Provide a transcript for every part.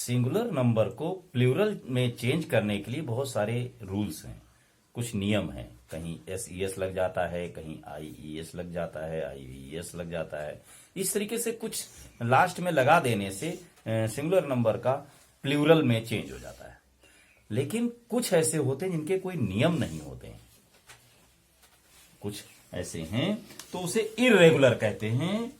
Singular number को plural में change करने के लिए बहुत सारे रूल्स हैं, कुछ नियम हैं। कहीं एस लग जाता है, कहीं IES लग जाता है, IVES लग जाता है। इस तरीके से कुछ लास्ट में लगा देने से सिंगुलर नंबर का प्लूरल में चेंज हो जाता है। लेकिन कुछ ऐसे होते हैं जिनके कोई नियम नहीं होते हैं, कुछ ऐसे हैं तो उसे इर्रेगुलर कहते हैं।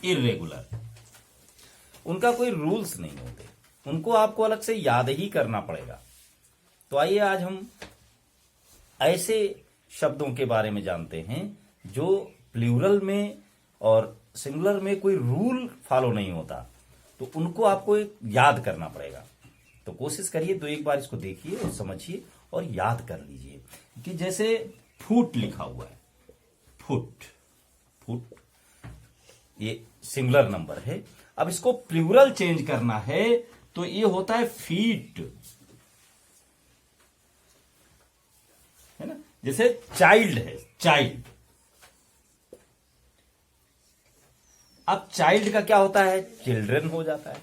इर्रेगुलर, उनका कोई रूल्स नहीं होते, उनको आपको अलग से याद ही करना पड़ेगा। तो आइए आज हम ऐसे शब्दों के बारे में जानते हैं जो प्लूरल में और सिंगुलर में कोई रूल फॉलो नहीं होता, तो उनको आपको याद करना पड़ेगा। तो कोशिश करिए, तो एक बार इसको देखिए और समझिए और याद कर लीजिए कि जैसे फुट लिखा हुआ है, फुट फुट ये सिंगुलर नंबर है। अब इसको प्लूरल चेंज करना है तो ये होता है फीट, है ना। जैसे चाइल्ड है, चाइल्ड। अब चाइल्ड का क्या होता है, चिल्ड्रन हो जाता है।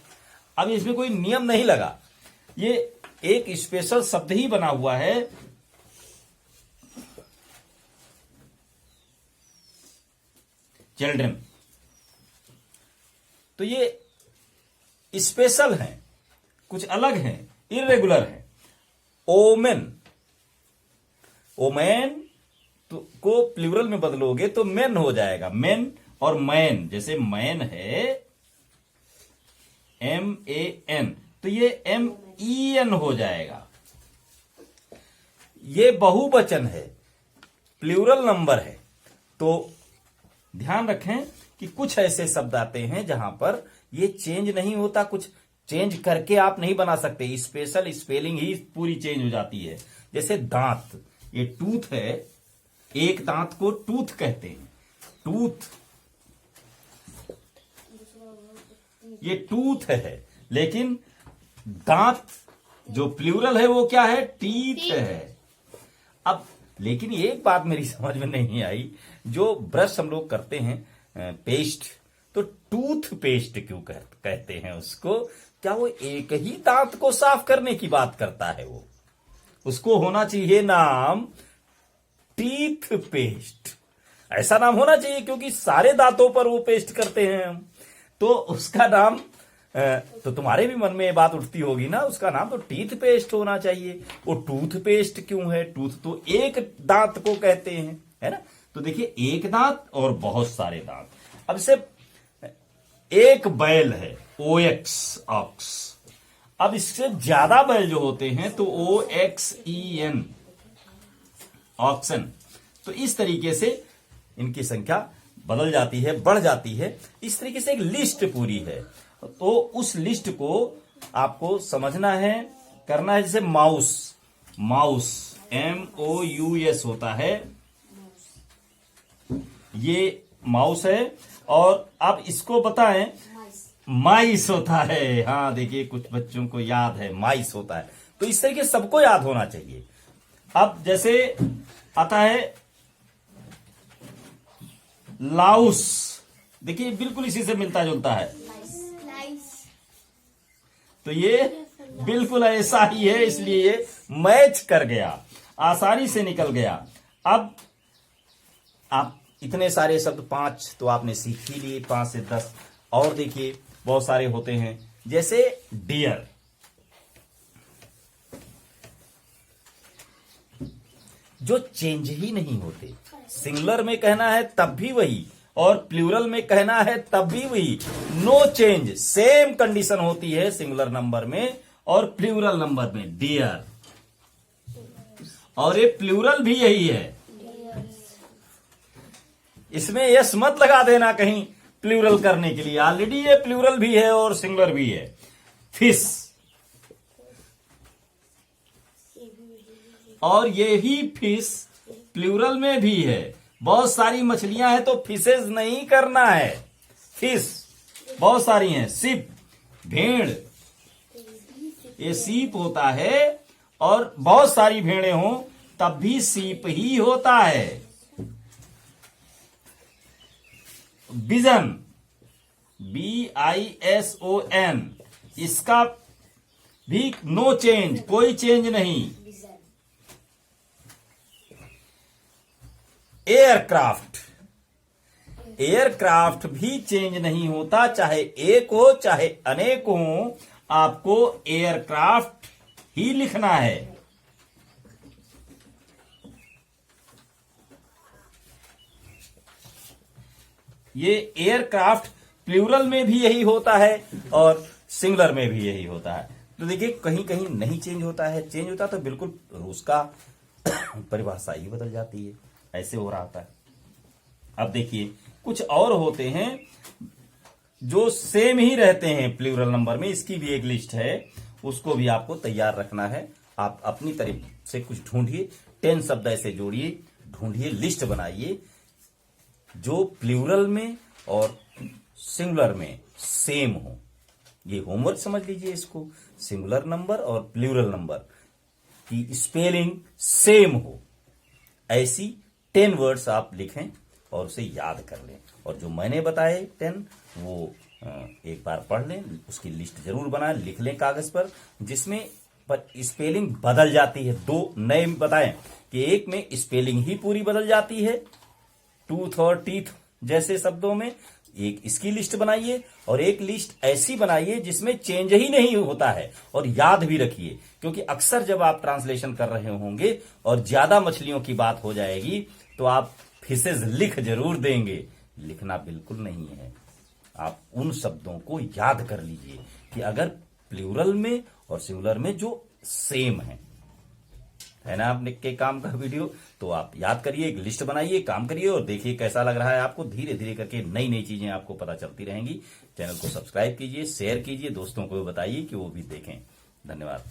अब इसमें कोई नियम नहीं लगा, ये एक स्पेशल शब्द ही बना हुआ है। चिल्ड्रन, तो ये स्पेशल है, कुछ अलग है, इर्रेगुलर है। ओमेन, ओमेन तो को प्लूरल में बदलोगे तो मेन हो जाएगा, मेन। और मैन, जैसे मैन है MAN, तो ये MEN हो जाएगा। ये बहुवचन है, प्लूरल नंबर है। तो ध्यान रखें कि कुछ ऐसे शब्द आते हैं जहां पर ये चेंज नहीं होता, कुछ चेंज करके आप नहीं बना सकते, स्पेशल स्पेलिंग ही पूरी चेंज हो जाती है। जैसे दांत, ये टूथ है, एक दांत को टूथ कहते हैं, टूथ, ये टूथ है। लेकिन दांत जो प्लूरल है वो क्या है, टीथ है। अब लेकिन एक बात मेरी समझ में नहीं आई, जो ब्रश हम लोग करते हैं पेस्ट, तो टूथ पेस्ट क्यों कहते हैं उसको? क्या वो एक ही दांत को साफ करने की बात करता है? वो उसको होना चाहिए नाम टीथ पेस्ट, ऐसा नाम होना चाहिए, क्योंकि सारे दांतों पर वो पेस्ट करते हैं हम। तो उसका नाम, तो तुम्हारे भी मन में ये बात उठती होगी ना, उसका नाम तो टीथ पेस्ट होना चाहिए। वो टूथ पेस्ट क्यों है? टूथ तो एक दांत को कहते हैं, है ना। तो देखिए, एक दांत और बहुत सारे दांत। अब से एक बैल है, OX, ऑक्स। अब इससे ज्यादा बैल जो होते हैं तो OXEN, ऑक्सन। तो इस तरीके से इनकी संख्या बदल जाती है, बढ़ जाती है। इस तरीके से एक लिस्ट पूरी है, तो उस लिस्ट को आपको समझना है, करना है। जैसे माउस, माउस MOUS होता है, ये माउस है। और अब इसको बताएं, माइस होता है। हाँ देखिए, कुछ बच्चों को याद है, माइस होता है। तो इस तरीके सबको याद होना चाहिए। अब जैसे आता है लाउस, देखिए बिल्कुल इसी से मिलता जुलता है। तो ये बिल्कुल ऐसा ही है, इसलिए ये मैच कर गया, आसानी से निकल गया। अब आप इतने सारे शब्द 5 तो आपने सीख ही लिए, 5 से 10 और देखिए बहुत सारे होते हैं। जैसे डियर, जो चेंज ही नहीं होते। सिंगुलर में कहना है तब भी वही, और प्लूरल में कहना है तब भी वही। नो चेंज, सेम कंडीशन होती है सिंगुलर नंबर में और प्लूरल नंबर में, डियर। और ये प्लूरल भी यही है, इसमें यस मत लगा देना कहीं प्लूरल करने के लिए, ऑलरेडी ये प्लूरल भी है और सिंगुलर भी है। फिश, और ये ही फिश प्लूरल में भी है। बहुत सारी मछलियां हैं तो फिशेज नहीं करना है, फिश बहुत सारी हैं। सिप, भेड़, ये सीप होता है, और बहुत सारी भेड़ें हों तब भी सीप ही होता है। विजन, BISON, इसका भी नो चेंज, कोई चेंज नहीं। एयरक्राफ्ट, एयरक्राफ्ट भी चेंज नहीं होता, चाहे एक हो चाहे अनेक हो, आपको एयरक्राफ्ट ही लिखना है। ये एयरक्राफ्ट प्लूरल में भी यही होता है और सिंगुलर में भी यही होता है। तो देखिए कहीं कहीं नहीं चेंज होता है, चेंज होता तो बिल्कुल उसका परिभाषा ही बदल जाती है, ऐसे हो रहा होता है। अब देखिए कुछ और होते हैं जो सेम ही रहते हैं प्लूरल नंबर में, इसकी भी एक लिस्ट है, उसको भी आपको तैयार रखना है। आप अपनी तरफ से कुछ ढूंढिए, 10 शब्द ऐसे जोड़िए, ढूंढिए, लिस्ट बनाइए जो प्लूरल में और सिंगुलर में सेम हो। ये होमवर्क समझ लीजिए इसको, सिंगुलर नंबर और प्लूरल नंबर की स्पेलिंग सेम हो, ऐसी 10 वर्ड्स आप लिखें और उसे याद कर लें। और जो मैंने बताए 10 वो एक बार पढ़ लें, उसकी लिस्ट जरूर बनाएं, लिख लें कागज पर, जिसमें पर स्पेलिंग बदल जाती है। 2 नए बताएं कि एक में स्पेलिंग ही पूरी बदल जाती है, टूथ और टीथ जैसे शब्दों में, एक इसकी लिस्ट बनाइए और एक लिस्ट ऐसी बनाइए जिसमें चेंज ही नहीं होता है। और याद भी रखिए, क्योंकि अक्सर जब आप ट्रांसलेशन कर रहे होंगे और ज्यादा मछलियों की बात हो जाएगी तो आप फिशेज लिख जरूर देंगे, लिखना बिल्कुल नहीं है। आप उन शब्दों को याद कर लीजिए कि अगर प्लूरल में और सिंगुलर में जो सेम है ना आपने के काम का वीडियो, तो आप याद करिए, एक लिस्ट बनाइए, काम करिए और देखिए कैसा लग रहा है आपको। धीरे धीरे करके नई नई चीजें आपको पता चलती रहेंगी। चैनल को सब्सक्राइब कीजिए, शेयर कीजिए, दोस्तों को बताइए कि वो भी देखें। धन्यवाद।